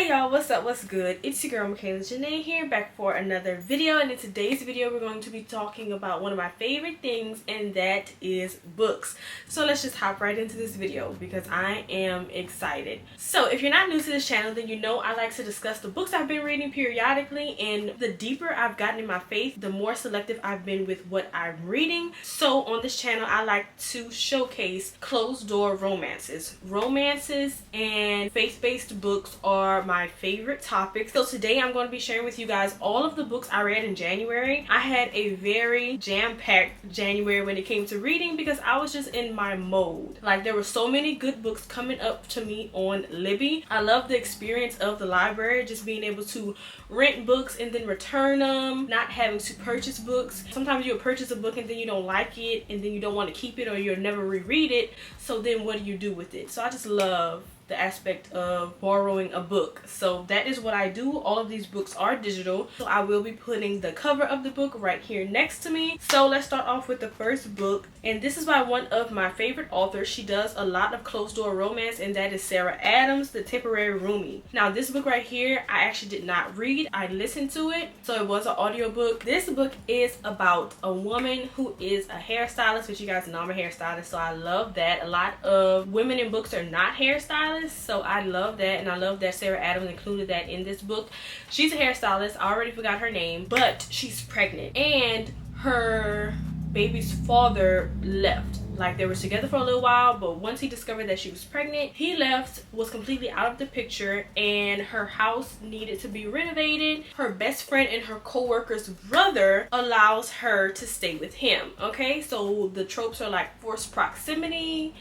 Hey y'all, what's up, what's good? It's your girl Michaela Janae here, back for another video, and in today's video we're going to be talking about one of my favorite things, and that is books. So let's just hop right into this video because I am excited. So if you're not new to this channel, then you know I like to discuss the books I've been reading periodically, and the deeper I've gotten in my faith, the more selective I've been with what I'm reading. So on this channel I like to showcase closed door romances. Romances and faith-based books are my favorite topics. So today I'm going to be sharing with you guys all of the books I read in January. I had a very jam-packed January when it came to reading because I was just in my mode. Like, there were so many good books coming up to me on Libby. I love the experience of the library, just being able to rent books and then return them, not having to purchase books. Sometimes you'll purchase a book and then you don't like it and then you don't want to keep it, or you'll never reread it. So then what do you do with it? So I just love the aspect of borrowing a book. So that is what I do. All of these books are digital, so I will be putting the cover of the book right here next to me. So let's start off with the first book, and this is by one of my favorite authors. She does a lot of closed door romance, and that is Sarah Adams, The Temporary Roomie. Now this book right here I actually did not read, I listened to it, so it was an audiobook. This book is about a woman who is a hairstylist, which you guys know I'm a hairstylist, so I love that. A lot of women in books are not hairstylists, so I love that, and I love that Sarah Adams included that in this book. She's a hairstylist. I already forgot her name, but she's pregnant, and her baby's father left. Like, they were together for a little while, but once he discovered that she was pregnant, he left, was completely out of the picture, and her house needed to be renovated. Her best friend and her co-worker's brother allows her to stay with him. Okay, so the tropes are like forced proximity.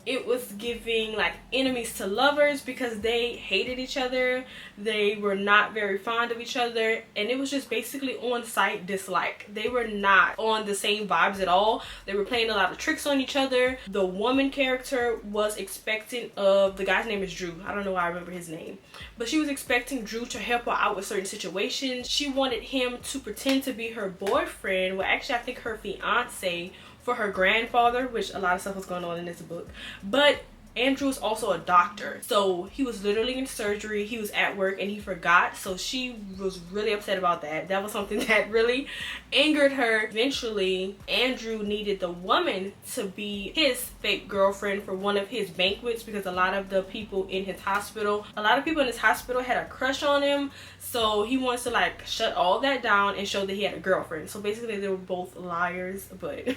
It was giving like enemies to lovers because they hated each other. They were not very fond of each other, and it was just basically on-site dislike. They were not on the same vibes at all. They were playing a lot of tricks on each other. The woman character was expecting of, the guy's name is Drew. I don't know why I remember his name, but she was expecting Drew to help her out with certain situations. She wanted him to pretend to be her boyfriend, well actually I think her fiance, for her grandfather, which a lot of stuff was going on in this book. But Andrew is also a doctor, so he was literally in surgery. He was at work and he forgot, so she was really upset about that. That was something that really angered her. Eventually Andrew needed the woman to be his fake girlfriend for one of his banquets because a lot of people in his hospital had a crush on him, so he wants to like shut all that down and show that he had a girlfriend. So basically they were both liars, but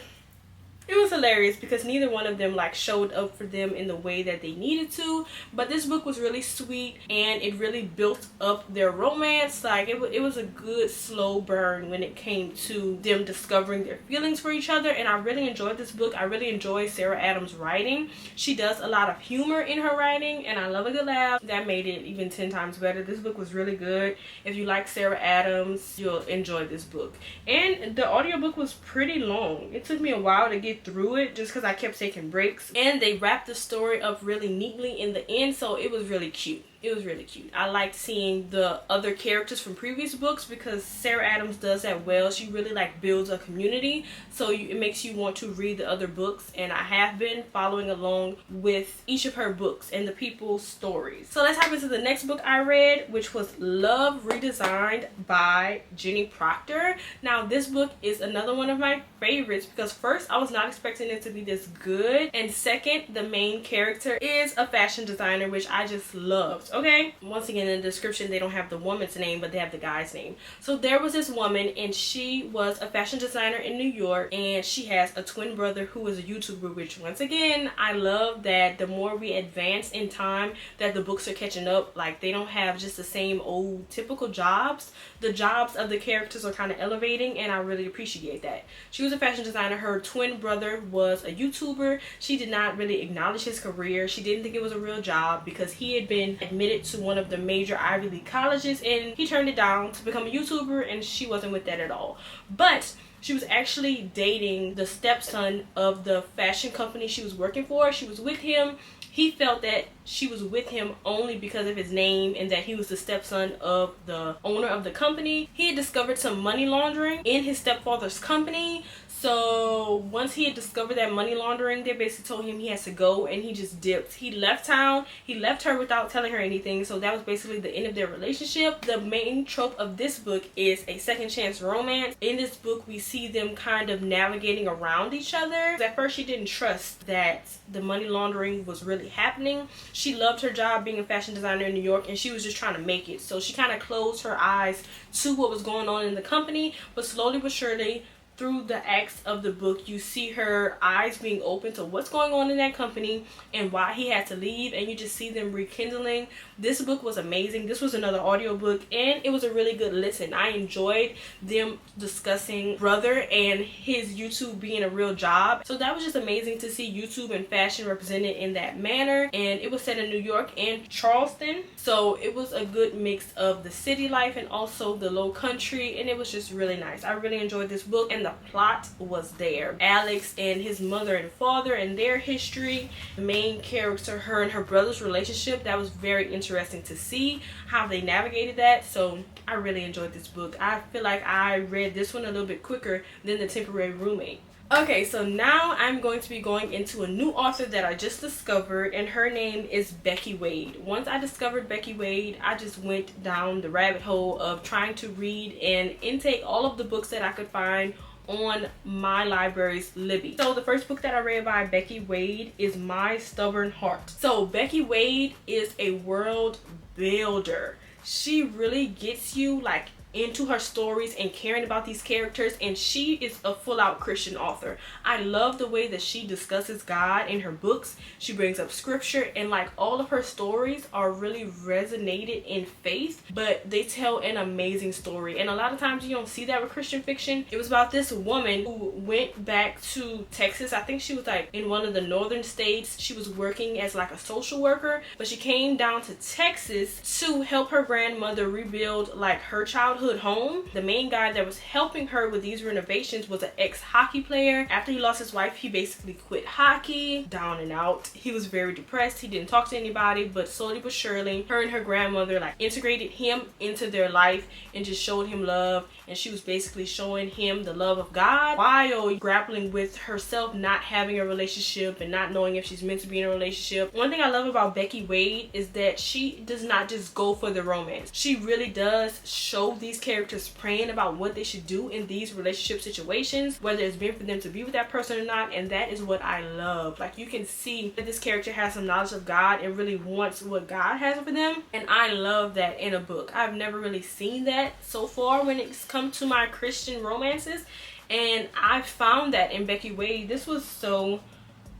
it was hilarious because neither one of them like showed up for them in the way that they needed to. But this book was really sweet, and it really built up their romance. Like, it was a good slow burn when it came to them discovering their feelings for each other, and I really enjoyed this book. I really enjoy Sarah Adams' writing. She does a lot of humor in her writing, and I love a good laugh. That made it even 10 times better. This book was really good. If you like Sarah Adams, you'll enjoy this book. And the audiobook was pretty long. It took me a while to get through it just because I kept taking breaks, and they wrapped the story up really neatly in the end, so it was really cute. It was really cute. I liked seeing the other characters from previous books because Sarah Adams does that well. She really like builds a community, so it makes you want to read the other books, and I have been following along with each of her books and the people's stories. So let's hop into the next book I read, which was Love Redesigned by Jenny Proctor. Now this book is another one of my favorites because first, I was not expecting it to be this good, and second, the main character is a fashion designer, which I just loved. Okay, once again in the description they don't have the woman's name, but they have the guy's name. So there was this woman, and she was a fashion designer in New York, and she has a twin brother who is a YouTuber, which once again I love that the more we advance in time that the books are catching up. Like, they don't have just the same old typical jobs. The jobs of the characters are kind of elevating, and I really appreciate that. She was a fashion designer. Her twin brother was a YouTuber. She did not really acknowledge his career. She didn't think it was a real job because he had been admitted to one of the major Ivy League colleges, and he turned it down to become a YouTuber, and she wasn't with that at all. But she was actually dating the stepson of the fashion company she was working for. She was with him. He felt that she was with him only because of his name and that he was the stepson of the owner of the company. He had discovered some money laundering in his stepfather's company. So once he had discovered that money laundering, they basically told him he has to go, and he just dipped. He left town. He left her without telling her anything. So that was basically the end of their relationship. The main trope of this book is a second chance romance. In this book, we see them kind of navigating around each other. At first, she didn't trust that the money laundering was really happening. She loved her job being a fashion designer in New York, and she was just trying to make it. So she kind of closed her eyes to what was going on in the company, but slowly but surely, through the acts of the book, you see her eyes being open to what's going on in that company and why he had to leave, and you just see them rekindling. This book was amazing. This was another audiobook, and it was a really good listen. I enjoyed them discussing brother and his YouTube being a real job. So that was just amazing to see YouTube and fashion represented in that manner. And it was set in New York and Charleston, so it was a good mix of the city life and also the low country, and it was just really nice. I really enjoyed this book, and the plot was there. Alex and his mother and father and their history, the main character, her and her brother's relationship, that was very interesting to see how they navigated that. So I really enjoyed this book. I feel like I read this one a little bit quicker than The Temporary Roommate. Okay, so now I'm going to be going into a new author that I just discovered, and her name is Becky Wade. Once I discovered Becky Wade, I just went down the rabbit hole of trying to read and intake all of the books that I could find on my library's Libby. So the first book that I read by Becky Wade is My Stubborn Heart. So Becky Wade is a world builder. She really gets you like into her stories and caring about these characters, and she is a full-out Christian author. I love the way that she discusses God in her books. She brings up scripture, and like all of her stories are really resonated in faith, but they tell an amazing story. And a lot of times you don't see that with Christian fiction. It was about this woman who went back to Texas. I think she was like in one of the northern states. She was working as like a social worker, but she came down to Texas to help her grandmother rebuild like her childhood home. The main guy that was helping her with these renovations was an ex-hockey player. After he lost his wife, he basically quit hockey, down and out. He was very depressed. He didn't talk to anybody, but slowly but surely, her and her grandmother like integrated him into their life and just showed him love. And she was basically showing him the love of God while grappling with herself not having a relationship and not knowing if she's meant to be in a relationship. One thing I love about Becky Wade is that she does not just go for the romance. She really does show these characters praying about what they should do in these relationship situations, whether it's meant for them to be with that person or not. And that is what I love. Like, you can see that this character has some knowledge of God and really wants what God has for them, and I love that in a book. I've never really seen that so far when it's come to my Christian romances, and I found that in Becky Wade. This was so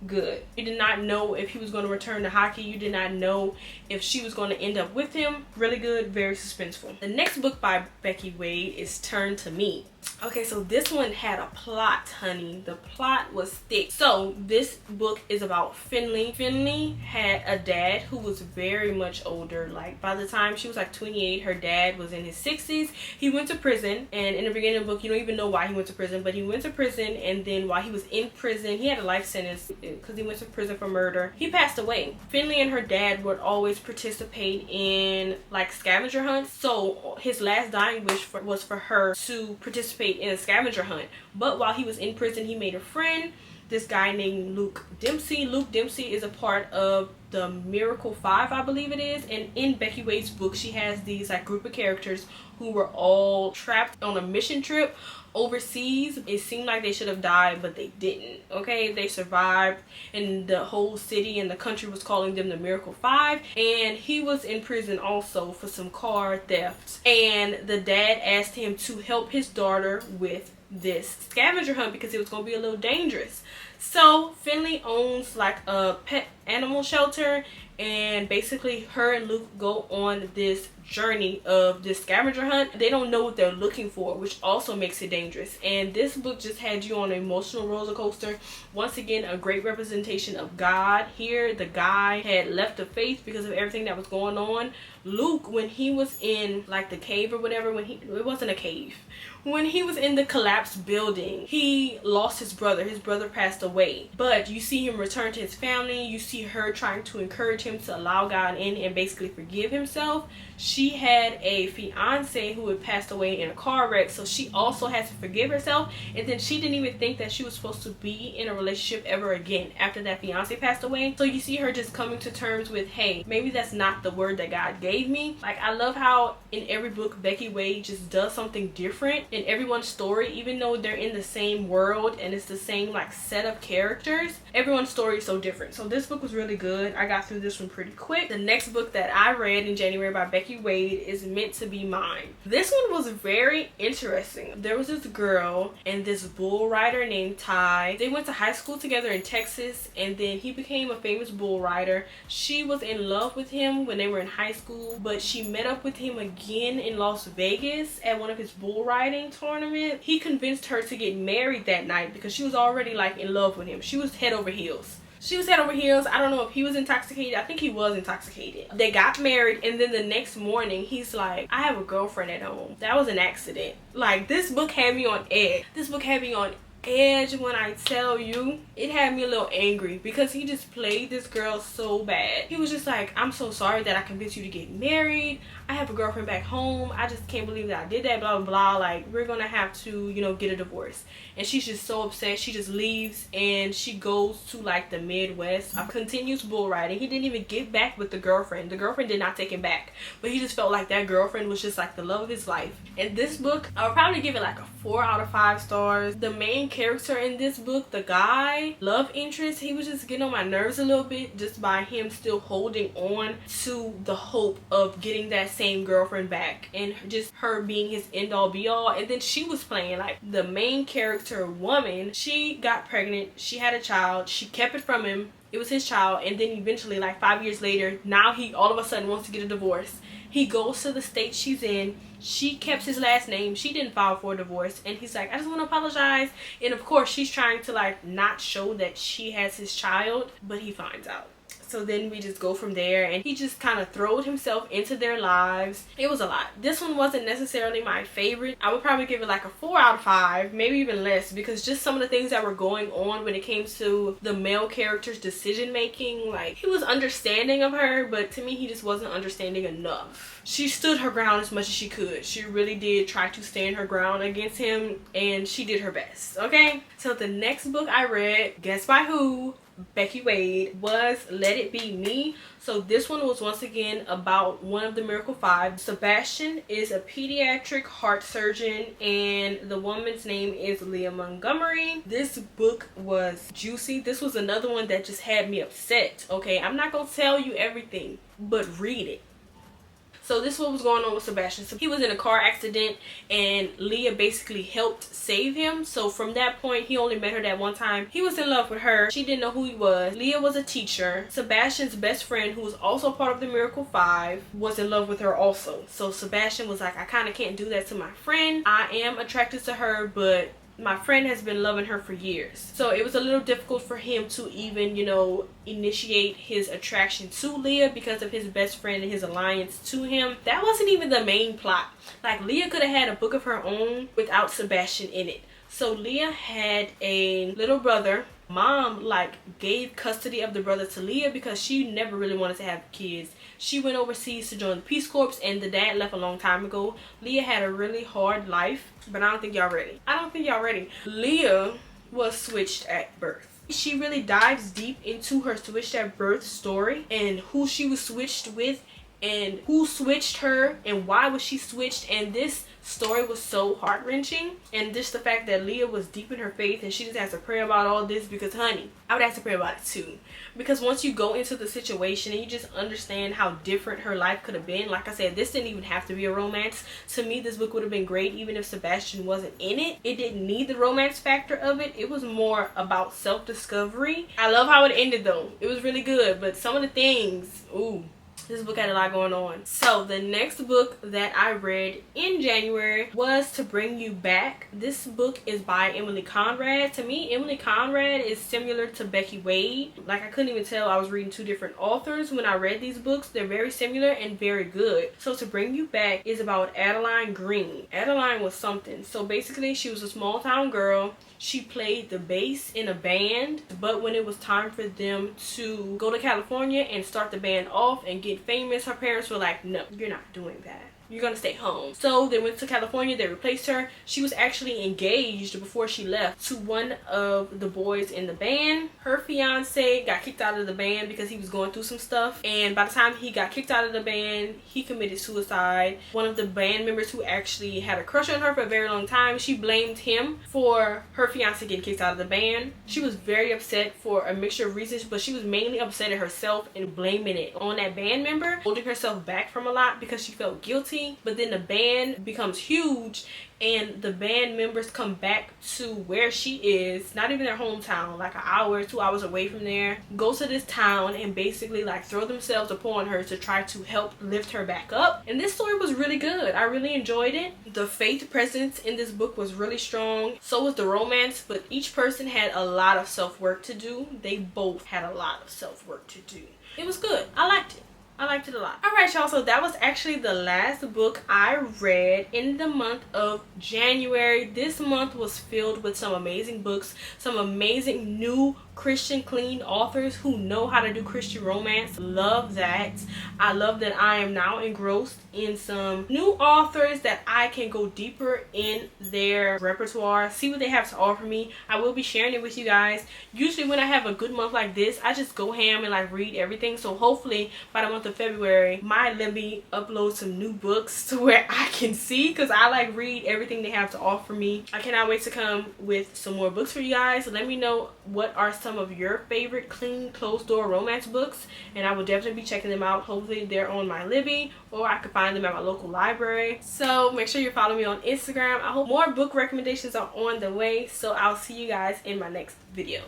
good. You did not know if he was going to return to hockey. You did not know if she was going to end up with him. Really good, very suspenseful. The next book by Becky Wade is Turn to Me. Okay, so this one had a plot, honey. The plot was thick. So this book is about Finley. Finley had a dad who was very much older. Like, by the time she was like 28, her dad was in his 60s. He went to prison, and in the beginning of the book, you don't even know why he went to prison, but he went to prison, and then while he was in prison, he had a life sentence because he went to prison for murder. He passed away. Finley and her dad would always participate in like scavenger hunts. So his last dying wish was for her to participate in a scavenger hunt. But while he was in prison, he made a friend, this guy named Luke Dempsey. Luke Dempsey is a part of the Miracle 5, I believe it is. And in Becky Wade's book, she has these like group of characters who were all trapped on a mission trip overseas. It seemed like they should have died, but they didn't. Okay, they survived, and the whole city and the country was calling them the Miracle 5. And he was in prison also for some car thefts, and the dad asked him to help his daughter with this scavenger hunt because it was going to be a little dangerous. So Finley owns like a pet animal shelter, and basically her and Luke go on this journey of this scavenger hunt. They don't know what they're looking for, which also makes it dangerous. And this book just had you on an emotional roller coaster. Once again, a great representation of God here. The guy had left the faith because of everything that was going on. Luke, when he was in like the cave or whatever, it wasn't a cave, when he was in the collapsed building, he lost his brother. His brother passed away, but you see him return to his family. You see her trying to encourage him to allow God in and basically forgive himself. She had a fiance who had passed away in a car wreck, so she also has to forgive herself. And then she didn't even think that she was supposed to be in a relationship ever again after that fiance passed away. So you see her just coming to terms with, hey, maybe that's not the word that God gave me. Like, I love how in every book Becky Wade just does something different in everyone's story, even though they're in the same world and it's the same like set of characters. Everyone's story is so different. So this book was really good. I got through this one pretty quick. The next book that I read in January by Becky Wade is Meant to Be Mine. This one was very interesting. There was this girl and this bull rider named Ty. They went to high school together in Texas, and then he became a famous bull rider. She was in love with him when they were in high school, but she met up with him again in Las Vegas at one of his bull riding tournaments. He convinced her to get married that night because she was already like in love with him. She was head over heels. She was head over heels. I don't know if he was intoxicated. I think he was intoxicated. They got married, and then the next morning he's like, I have a girlfriend at home. That was an accident. Like, this book had me on edge. This book had me on edge. When I tell you, it had me a little angry because he just played this girl so bad. He was just like, I'm so sorry that I convinced you to get married. I have a girlfriend back home. I just can't believe that I did that, blah blah blah. Like, we're gonna have to, you know, get a divorce. And she's just so upset. She just leaves and she goes to like the Midwest, continues bull riding. He didn't even get back with the girlfriend. The girlfriend did not take him back, but he just felt like that girlfriend was just like the love of his life. And this book, I would probably give it like a 4 out of 5 stars. The main character in this book, the guy, love interest, he was just getting on my nerves a little bit just by him still holding on to the hope of getting that same girlfriend back, and just her being his end all be all. And then she was playing like the main character woman. She got pregnant, she had a child, she kept it from him. It was his child, and then eventually like 5 years later, now he all of a sudden wants to get a divorce. He goes to the state she's in. She kept his last name. She didn't file for a divorce, and he's like, I just want to apologize. And of course she's trying to like not show that she has his child, but he finds out. So then we just go from there, and he just kind of throwed himself into their lives. It was a lot. This one wasn't necessarily my favorite. I would probably give it like a 4 out of 5, maybe even less, because just some of the things that were going on when it came to the male character's decision making. Like, he was understanding of her, but to me he just wasn't understanding enough. She stood her ground as much as she could. She really did try to stand her ground against him, and she did her best. Okay, so the next book I read, guess by who? Becky Wade, was Let It Be Me. So this one was once again about one of the Miracle 5. Sebastian is a pediatric heart surgeon, and the woman's name is Leah Montgomery. This book was juicy. This was another one that just had me upset. Okay, I'm not gonna tell you everything, but read it. So this is what was going on with Sebastian. So he was in a car accident, and Leah basically helped save him. So from that point, he only met her that one time. He was in love with her. She didn't know who he was. Leah was a teacher. Sebastian's best friend, who was also part of the Miracle 5, was in love with her also. So Sebastian was like, I kind of can't do that to my friend. I am attracted to her, but my friend has been loving her for years. So it was a little difficult for him to even, you know, initiate his attraction to Leah because of his best friend and his alliance to him. That wasn't even the main plot. Like, Leah could have had a book of her own without Sebastian in it. So Leah had a little brother. Mom like gave custody of the brother to Leah because she never really wanted to have kids. She went overseas to join the Peace Corps, and the dad left a long time ago. Leah had a really hard life, but I don't think y'all ready. I don't think y'all ready. Leah was switched at birth. She really dives deep into her switched at birth story and who she was switched with and who switched her and why was she switched. And this story was so heart-wrenching, and just the fact that Leah was deep in her faith and she just has to pray about all this, because honey, I would have to pray about it too, because once you go into the situation and you just understand how different her life could have been. Like I said, this didn't even have to be a romance. To me, this book would have been great even if Sebastian wasn't in it. It didn't need the romance factor of it. It was more about self-discovery. I love how it ended though. It was really good, but some of the things, ooh, This book had a lot going on. So the next book that I read in January was To Bring You Back. This book is by Emily Conrad. To me, Emily Conrad is similar to Becky Wade. Like, I couldn't even tell I was reading two different authors when I read these books. They're very similar and very good. So To Bring You Back is about Adeline Green. Adeline was something. So basically, she was a small town girl. She played the bass in a band, but when it was time for them to go to California and start the band off and get famous, her parents were like, no, you're not doing that. You're gonna stay home. So they went to California. They replaced her. She was actually engaged before she left to one of the boys in the band. Her fiance got kicked out of the band because he was going through some stuff, and by the time he got kicked out of the band, he committed suicide. One of the band members who actually had a crush on her for a very long time, she blamed him for her fiance getting kicked out of the band. She was very upset for a mixture of reasons, but she was mainly upset at herself and blaming it on that band member, holding herself back from a lot because she felt guilty. But then the band becomes huge and the band members come back to where she is, not even their hometown, like an hour, 2 hours away from there, go to this town and basically like throw themselves upon her to try to help lift her back up. And this story was really good. I really enjoyed it. The faith presence in this book was really strong. So was the romance, but each person had a lot of self-work to do. They both had a lot of self-work to do. It was good. I liked it. I liked it a lot. Alright, y'all, so that was actually the last book I read in the month of January. This month was filled with some amazing books, some amazing new Christian clean authors who know how to do Christian romance. Love that. I love that I am now engrossed in some new authors that I can go deeper in their repertoire, see what they have to offer me. I will be sharing it with you guys. Usually when I have a good month like this, I just go ham and like read everything. So hopefully by the month of February, my Libby uploads some new books to where I can see, because I like read everything they have to offer me. I cannot wait to come with some more books for you guys. Let me know what are some of your favorite clean closed door romance books, and I will definitely be checking them out. Hopefully they're on my Libby, or I could find them at my local library. So make sure you follow me on Instagram. I hope more book recommendations are on the way. So I'll see you guys in my next video.